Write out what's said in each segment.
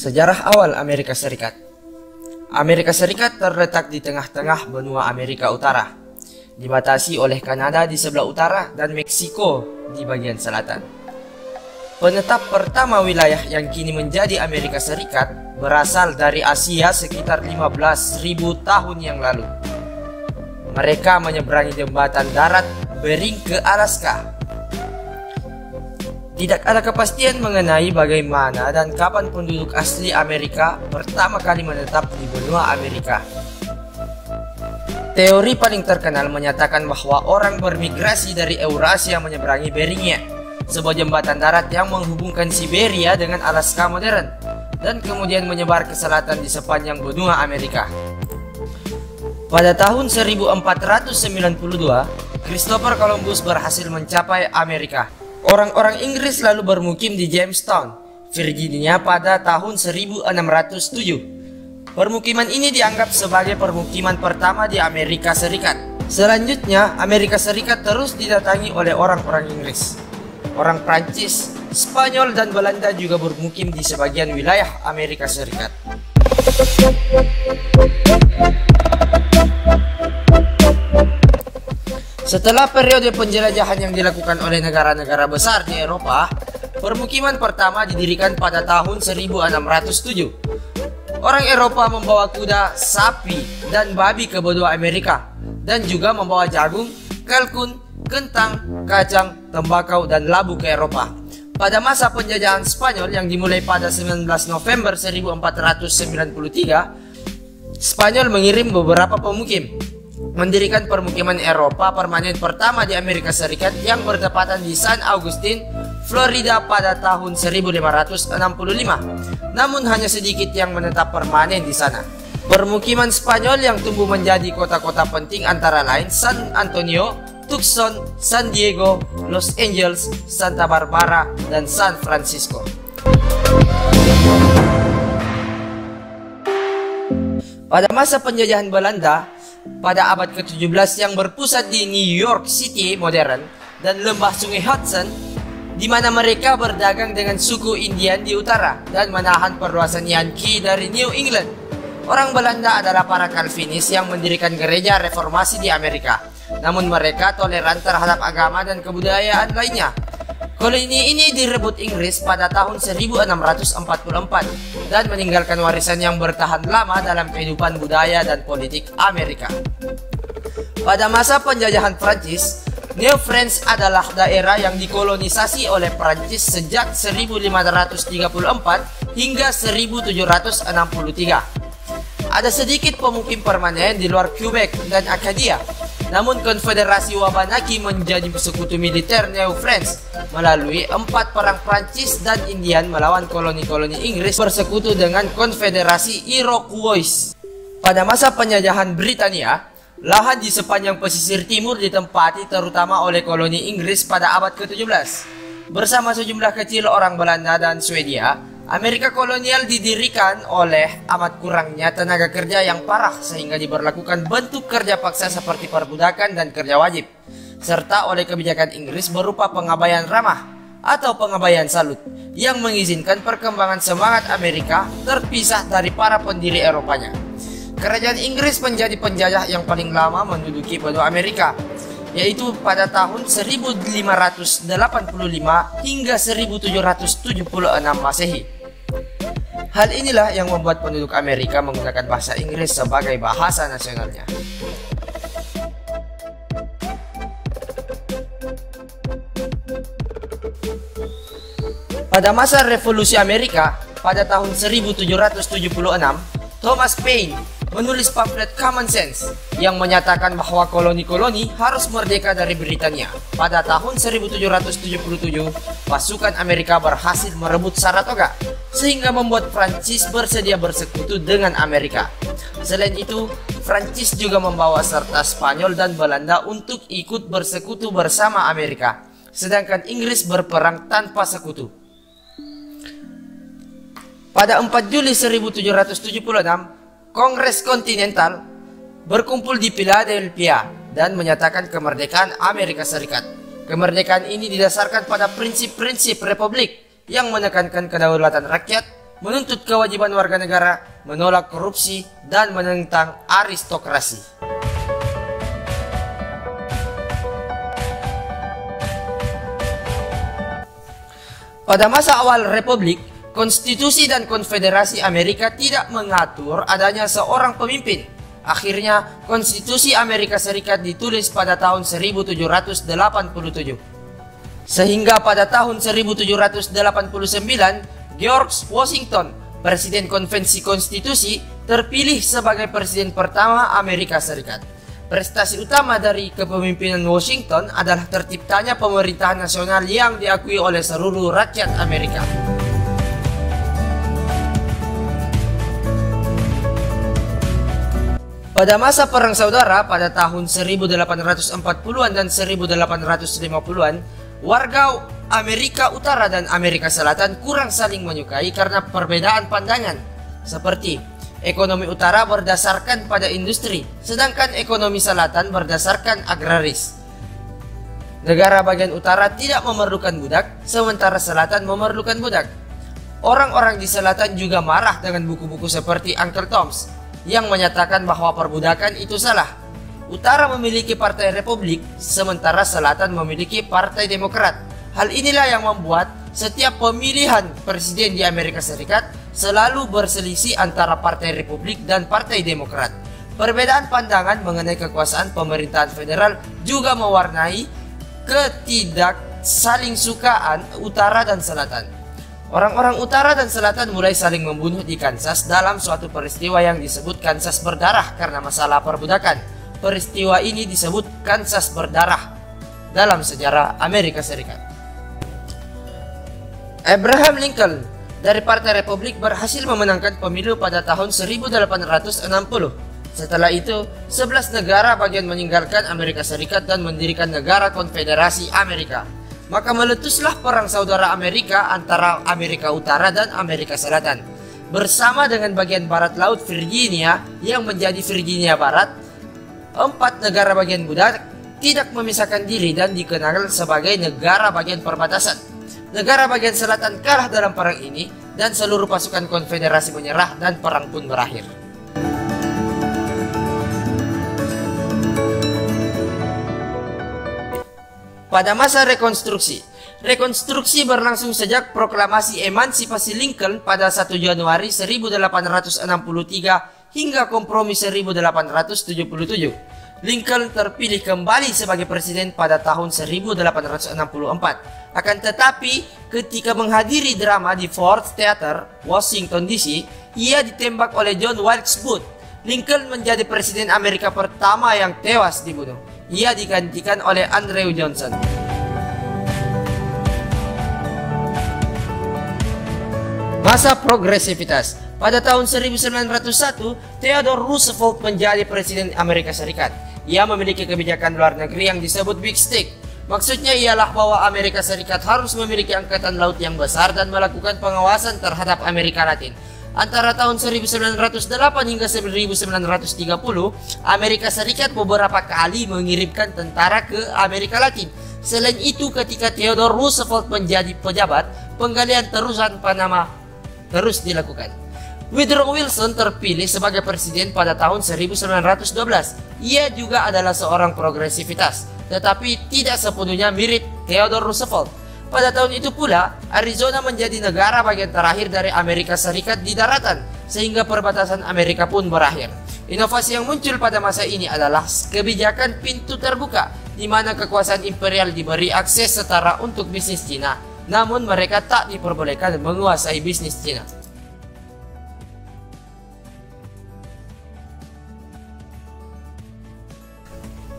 Sejarah awal Amerika Serikat. Amerika Serikat terletak di tengah-tengah benua Amerika Utara, dibatasi oleh Kanada di sebelah utara dan Meksiko di bagian selatan. Penetap pertama wilayah yang kini menjadi Amerika Serikat berasal dari Asia sekitar 15.000 tahun yang lalu. Mereka menyeberangi jembatan darat Bering ke Alaska. Tidak ada kepastian mengenai bagaimana dan kapan penduduk asli Amerika pertama kali menetap di benua Amerika. Teori paling terkenal menyatakan bahwa orang bermigrasi dari Eurasia menyeberangi Beringia, sebuah jembatan darat yang menghubungkan Siberia dengan Alaska modern, dan kemudian menyebar ke selatan di sepanjang benua Amerika. Pada tahun 1492, Christopher Columbus berhasil mencapai Amerika. Orang-orang Inggris lalu bermukim di Jamestown, Virginia pada tahun 1607. Permukiman ini dianggap sebagai permukiman pertama di Amerika Serikat. Selanjutnya, Amerika Serikat terus didatangi oleh orang-orang Inggris. Orang Prancis, Spanyol, dan Belanda juga bermukim di sebagian wilayah Amerika Serikat. Setelah periode penjelajahan yang dilakukan oleh negara-negara besar di Eropa, permukiman pertama didirikan pada tahun 1607. Orang Eropa membawa kuda, sapi, dan babi ke benua Amerika, dan juga membawa jagung, kalkun, kentang, kacang, tembakau, dan labu ke Eropa. Pada masa penjajahan Spanyol yang dimulai pada 19 November 1493, Spanyol mengirim beberapa pemukim, mendirikan permukiman Eropa permanen pertama di Amerika Serikat yang bertepatan di San Agustin, Florida pada tahun 1565. Namun hanya sedikit yang menetap permanen di sana. Permukiman Spanyol yang tumbuh menjadi kota-kota penting antara lain San Antonio, Tucson, San Diego, Los Angeles, Santa Barbara, dan San Francisco. Pada masa penjajahan Belanda, pada abad ke-17 yang berpusat di New York City modern dan lembah sungai Hudson, di mana mereka berdagang dengan suku Indian di utara dan menahan perluasan Yankee dari New England. Orang Belanda adalah para Calvinis yang mendirikan gereja reformasi di Amerika, namun mereka toleran terhadap agama dan kebudayaan lainnya. Koloni ini direbut Inggris pada tahun 1644 dan meninggalkan warisan yang bertahan lama dalam kehidupan budaya dan politik Amerika. Pada masa penjajahan Prancis, New France adalah daerah yang dikolonisasi oleh Prancis sejak 1534 hingga 1763. Ada sedikit pemukim permanen di luar Quebec dan Acadia. Namun Konfederasi Wabanaki menjadi sekutu militer New France melalui 4 perang Prancis dan Indian melawan koloni-koloni Inggris bersekutu dengan Konfederasi Iroquois. Pada masa penjajahan Britania, lahan di sepanjang pesisir timur ditempati terutama oleh koloni Inggris pada abad ke-17. Bersama sejumlah kecil orang Belanda dan Swedia, Amerika kolonial didirikan oleh amat kurangnya tenaga kerja yang parah sehingga diberlakukan bentuk kerja paksa seperti perbudakan dan kerja wajib, serta oleh kebijakan Inggris berupa pengabaian ramah atau pengabaian salut yang mengizinkan perkembangan semangat Amerika terpisah dari para pendiri Eropanya. Kerajaan Inggris menjadi penjajah yang paling lama menduduki benua Amerika, yaitu pada tahun 1585 hingga 1776 Masehi. Hal inilah yang membuat penduduk Amerika menggunakan bahasa Inggris sebagai bahasa nasionalnya. Pada masa Revolusi Amerika, pada tahun 1776, Thomas Paine menulis pamflet Common Sense yang menyatakan bahwa koloni-koloni harus merdeka dari Britania. Pada tahun 1777, pasukan Amerika berhasil merebut Saratoga, sehingga membuat Prancis bersedia bersekutu dengan Amerika. Selain itu, Prancis juga membawa serta Spanyol dan Belanda untuk ikut bersekutu bersama Amerika, sedangkan Inggris berperang tanpa sekutu. Pada 4 Juli 1776, Kongres Kontinental berkumpul di Philadelphia dan menyatakan kemerdekaan Amerika Serikat. Kemerdekaan ini didasarkan pada prinsip-prinsip republik yang menekankan kedaulatan rakyat, menuntut kewajiban warga negara, menolak korupsi, dan menentang aristokrasi. Pada masa awal Republik, Konstitusi dan Konfederasi Amerika tidak mengatur adanya seorang pemimpin. Akhirnya, Konstitusi Amerika Serikat ditulis pada tahun 1787. Sehingga pada tahun 1789, George Washington, Presiden Konvensi Konstitusi, terpilih sebagai Presiden pertama Amerika Serikat. Prestasi utama dari kepemimpinan Washington adalah terciptanya pemerintahan nasional yang diakui oleh seluruh rakyat Amerika. Pada masa Perang Saudara pada tahun 1840-an dan 1850-an, warga Amerika Utara dan Amerika Selatan kurang saling menyukai karena perbedaan pandangan, seperti ekonomi utara berdasarkan pada industri, sedangkan ekonomi selatan berdasarkan agraris. Negara bagian utara tidak memerlukan budak, sementara selatan memerlukan budak. Orang-orang di selatan juga marah dengan buku-buku seperti Uncle Tom's yang menyatakan bahwa perbudakan itu salah. Utara memiliki Partai Republik, sementara selatan memiliki Partai Demokrat. Hal inilah yang membuat setiap pemilihan presiden di Amerika Serikat selalu berselisih antara Partai Republik dan Partai Demokrat. Perbedaan pandangan mengenai kekuasaan pemerintahan federal juga mewarnai ketidaksalingsukaan utara dan selatan. Orang-orang utara dan selatan mulai saling membunuh di Kansas dalam suatu peristiwa yang disebut Kansas berdarah karena masalah perbudakan. Peristiwa ini disebut Kansas berdarah dalam sejarah Amerika Serikat. Abraham Lincoln dari Partai Republik berhasil memenangkan pemilu pada tahun 1860. Setelah itu, 11 negara bagian meninggalkan Amerika Serikat dan mendirikan negara Konfederasi Amerika. Maka meletuslah Perang Saudara Amerika antara Amerika Utara dan Amerika Selatan. Bersama dengan bagian barat laut Virginia yang menjadi Virginia Barat, 4 negara bagian budak tidak memisahkan diri dan dikenal sebagai negara bagian perbatasan. Negara bagian selatan kalah dalam perang ini dan seluruh pasukan konfederasi menyerah dan perang pun berakhir. Pada masa rekonstruksi, rekonstruksi berlangsung sejak proklamasi emansipasi Lincoln pada 1 Januari 1863 hingga kompromi 1877. Lincoln terpilih kembali sebagai presiden pada tahun 1864. Akan tetapi, ketika menghadiri drama di Ford Theater, Washington DC, ia ditembak oleh John Wilkes Booth. Lincoln menjadi presiden Amerika pertama yang tewas dibunuh. Ia digantikan oleh Andrew Johnson. Masa progresivitas. Pada tahun 1901, Theodore Roosevelt menjadi presiden Amerika Serikat. Ia memiliki kebijakan luar negeri yang disebut Big Stick. Maksudnya ialah bahwa Amerika Serikat harus memiliki angkatan laut yang besar dan melakukan pengawasan terhadap Amerika Latin. Antara tahun 1908 hingga 1930, Amerika Serikat beberapa kali mengirimkan tentara ke Amerika Latin. Selain itu, ketika Theodore Roosevelt menjadi pejabat, penggalian terusan Panama terus dilakukan. Woodrow Wilson terpilih sebagai presiden pada tahun 1912. Ia juga adalah seorang progresivitas, tetapi tidak sepenuhnya mirip Theodore Roosevelt. Pada tahun itu pula, Arizona menjadi negara bagian terakhir dari Amerika Serikat di daratan, sehingga perbatasan Amerika pun berakhir. Inovasi yang muncul pada masa ini adalah kebijakan pintu terbuka, di mana kekuasaan imperial diberi akses setara untuk bisnis Cina, namun mereka tak diperbolehkan menguasai bisnis Cina.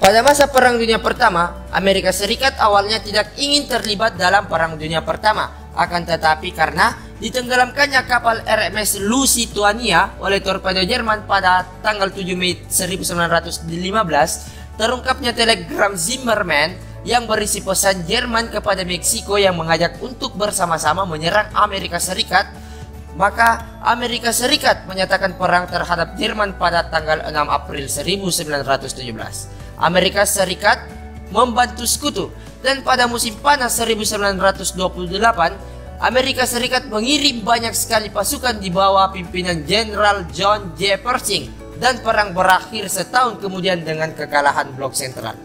Pada masa Perang Dunia Pertama, Amerika Serikat awalnya tidak ingin terlibat dalam Perang Dunia Pertama. Akan tetapi karena ditenggelamkannya kapal RMS Lusitania oleh torpedo Jerman pada tanggal 7 Mei 1915, terungkapnya telegram Zimmerman yang berisi pesan Jerman kepada Meksiko yang mengajak untuk bersama-sama menyerang Amerika Serikat. Maka Amerika Serikat menyatakan perang terhadap Jerman pada tanggal 6 April 1917. Amerika Serikat membantu sekutu, dan pada musim panas 1928, Amerika Serikat mengirim banyak sekali pasukan di bawah pimpinan Jenderal John J. Pershing dan perang berakhir setahun kemudian dengan kekalahan Blok Sentral.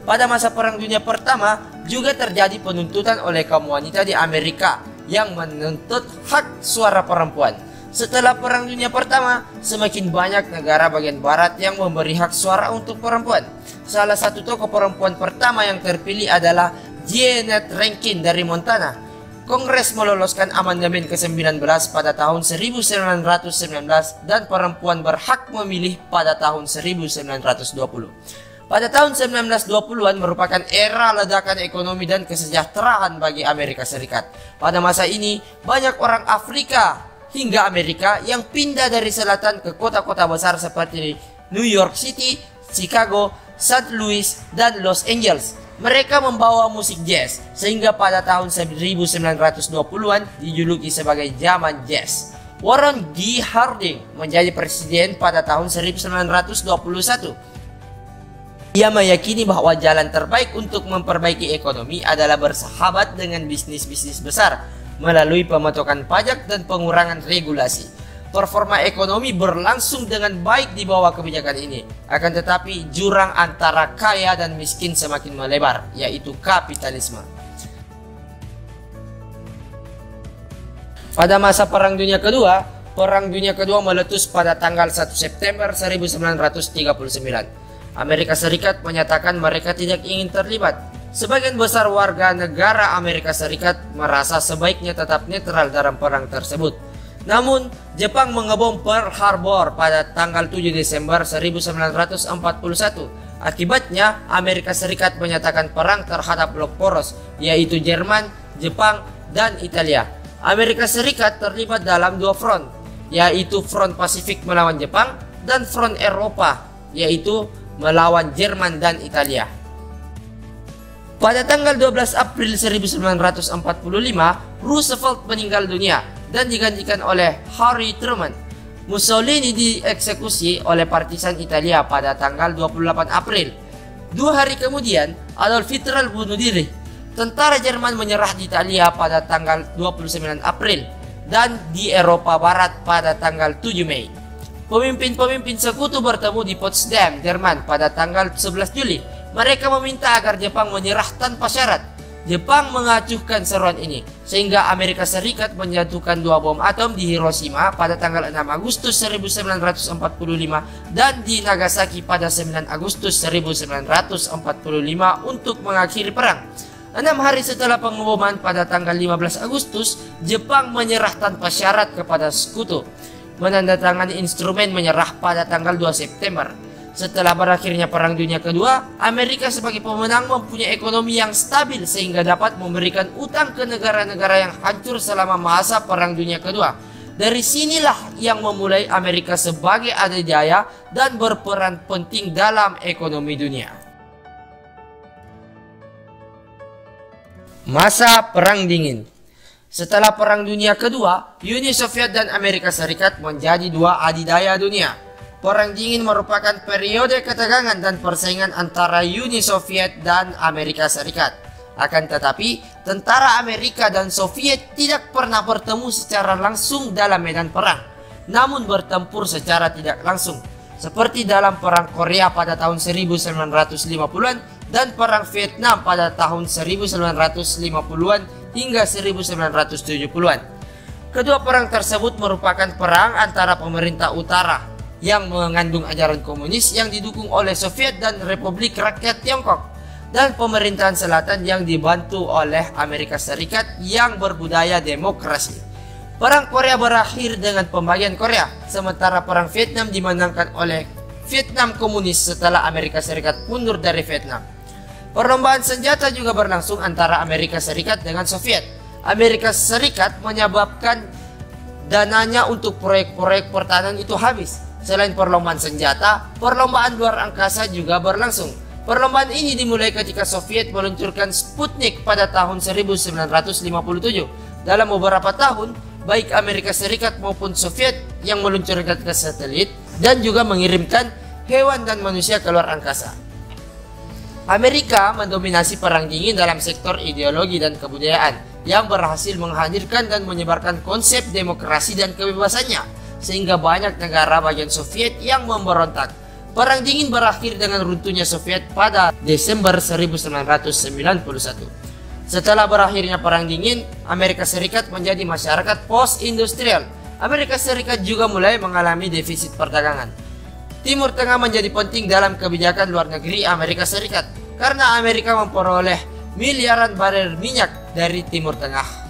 Pada masa Perang Dunia Pertama juga terjadi penuntutan oleh kaum wanita di Amerika yang menuntut hak suara perempuan. Setelah Perang Dunia Pertama, semakin banyak negara bagian barat yang memberi hak suara untuk perempuan. Salah satu tokoh perempuan pertama yang terpilih adalah Jeannette Rankin dari Montana. Kongres meloloskan amandemen ke-19 pada tahun 1919 dan perempuan berhak memilih pada tahun 1920. Pada tahun 1920-an merupakan era ledakan ekonomi dan kesejahteraan bagi Amerika Serikat. Pada masa ini, banyak orang Afrika hingga Amerika yang pindah dari selatan ke kota-kota besar seperti New York City, Chicago, St. Louis, dan Los Angeles. Mereka membawa musik jazz, sehingga pada tahun 1920-an dijuluki sebagai zaman jazz. Warren G. Harding menjadi presiden pada tahun 1921. Ia meyakini bahwa jalan terbaik untuk memperbaiki ekonomi adalah bersahabat dengan bisnis-bisnis besar melalui pematokan pajak dan pengurangan regulasi. Performa ekonomi berlangsung dengan baik di bawah kebijakan ini. Akan tetapi jurang antara kaya dan miskin semakin melebar, yaitu kapitalisme. Pada masa Perang Dunia Kedua meletus pada tanggal 1 September 1939. Amerika Serikat menyatakan mereka tidak ingin terlibat. Sebagian besar warga negara Amerika Serikat merasa sebaiknya tetap netral dalam perang tersebut. Namun, Jepang mengebom Pearl Harbor pada tanggal 7 Desember 1941. Akibatnya, Amerika Serikat menyatakan perang terhadap blok poros, yaitu Jerman, Jepang, dan Italia. Amerika Serikat terlibat dalam dua front, yaitu front Pasifik melawan Jepang dan front Eropa, yaitu melawan Jerman dan Italia. Pada tanggal 12 April 1945, Roosevelt meninggal dunia dan digantikan oleh Harry Truman. Mussolini dieksekusi oleh partisan Italia pada tanggal 28 April. 2 hari kemudian, Adolf Hitler bunuh diri. Tentara Jerman menyerah di Italia pada tanggal 29 April dan di Eropa Barat pada tanggal 7 Mei. Pemimpin-pemimpin sekutu bertemu di Potsdam, Jerman pada tanggal 11 Juli. Mereka meminta agar Jepang menyerah tanpa syarat. Jepang mengacuhkan seruan ini, sehingga Amerika Serikat menjatuhkan 2 bom atom di Hiroshima pada tanggal 6 Agustus 1945 dan di Nagasaki pada 9 Agustus 1945 untuk mengakhiri perang. 6 hari setelah pengeboman pada tanggal 15 Agustus, Jepang menyerah tanpa syarat kepada sekutu, menandatangani instrumen menyerah pada tanggal 2 September. Setelah berakhirnya Perang Dunia Kedua, Amerika sebagai pemenang mempunyai ekonomi yang stabil sehingga dapat memberikan utang ke negara-negara yang hancur selama masa Perang Dunia Kedua. Dari sinilah yang memulai Amerika sebagai adidaya dan berperan penting dalam ekonomi dunia. Masa Perang Dingin. Setelah Perang Dunia Kedua, Uni Soviet dan Amerika Serikat menjadi dua adidaya dunia. Perang Dingin merupakan periode ketegangan dan persaingan antara Uni Soviet dan Amerika Serikat. Akan tetapi, tentara Amerika dan Soviet tidak pernah bertemu secara langsung dalam medan perang, namun bertempur secara tidak langsung, seperti dalam Perang Korea pada tahun 1950-an dan Perang Vietnam pada tahun 1950-an hingga 1970-an. Kedua perang tersebut merupakan perang antara pemerintah utara yang mengandung ajaran komunis yang didukung oleh Soviet dan Republik Rakyat Tiongkok, dan pemerintahan selatan yang dibantu oleh Amerika Serikat yang berbudaya demokrasi. Perang Korea berakhir dengan pembagian Korea, sementara Perang Vietnam dimenangkan oleh Vietnam komunis setelah Amerika Serikat mundur dari Vietnam. Perlombaan senjata juga berlangsung antara Amerika Serikat dengan Soviet. Amerika Serikat menyebabkan dananya untuk proyek-proyek pertahanan itu habis. Selain perlombaan senjata, perlombaan luar angkasa juga berlangsung. Perlombaan ini dimulai ketika Soviet meluncurkan Sputnik pada tahun 1957. Dalam beberapa tahun, baik Amerika Serikat maupun Soviet yang meluncurkan satelit dan juga mengirimkan hewan dan manusia ke luar angkasa. Amerika mendominasi Perang Dingin dalam sektor ideologi dan kebudayaan yang berhasil menghadirkan dan menyebarkan konsep demokrasi dan kebebasannya, sehingga banyak negara bagian Soviet yang memberontak. Perang Dingin berakhir dengan runtuhnya Soviet pada Desember 1991. Setelah berakhirnya Perang Dingin, Amerika Serikat menjadi masyarakat post-industrial. Amerika Serikat juga mulai mengalami defisit perdagangan. Timur Tengah menjadi penting dalam kebijakan luar negeri Amerika Serikat karena Amerika memperoleh miliaran barel minyak dari Timur Tengah.